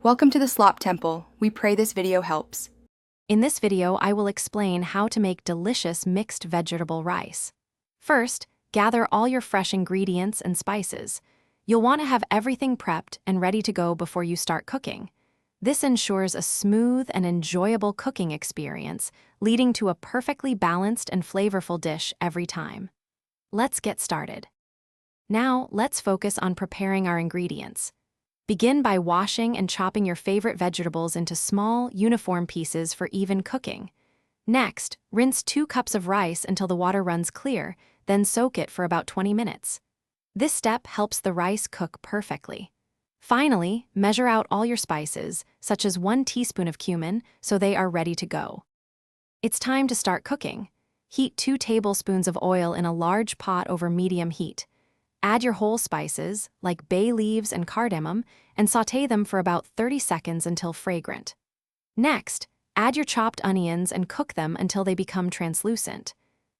Welcome to the Slop Temple. We pray this video helps. In this video, I will explain how to make delicious mixed vegetable rice. First, gather all your fresh ingredients and spices. You'll want to have everything prepped and ready to go before you start cooking. This ensures a smooth and enjoyable cooking experience, leading to a perfectly balanced and flavorful dish every time. Let's get started. Now, let's focus on preparing our ingredients. Begin by washing and chopping your favorite vegetables into small, uniform pieces for even cooking. Next, rinse 2 cups of rice until the water runs clear, then soak it for about 20 minutes. This step helps the rice cook perfectly. Finally, measure out all your spices, such as 1 teaspoon of cumin, so they are ready to go. It's time to start cooking. Heat 2 tablespoons of oil in a large pot over medium heat. Add your whole spices, like bay leaves and cardamom, and sauté them for about 30 seconds until fragrant. Next, add your chopped onions and cook them until they become translucent.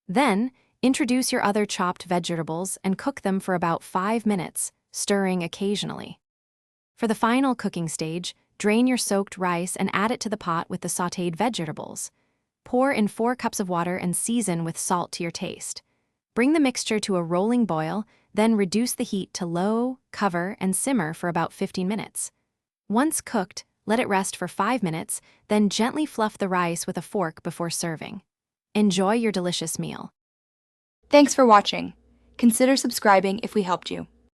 Then, introduce your other chopped vegetables and cook them for about 5 minutes, stirring occasionally. For the final cooking stage, drain your soaked rice and add it to the pot with the sautéed vegetables. Pour in 4 cups of water and season with salt to your taste. Bring the mixture to a rolling boil, then reduce the heat to low, cover, and simmer for about 15 minutes. Once cooked, let it rest for 5 minutes, then gently fluff the rice with a fork before serving. Enjoy your delicious meal. Thanks for watching. Consider subscribing if we helped you.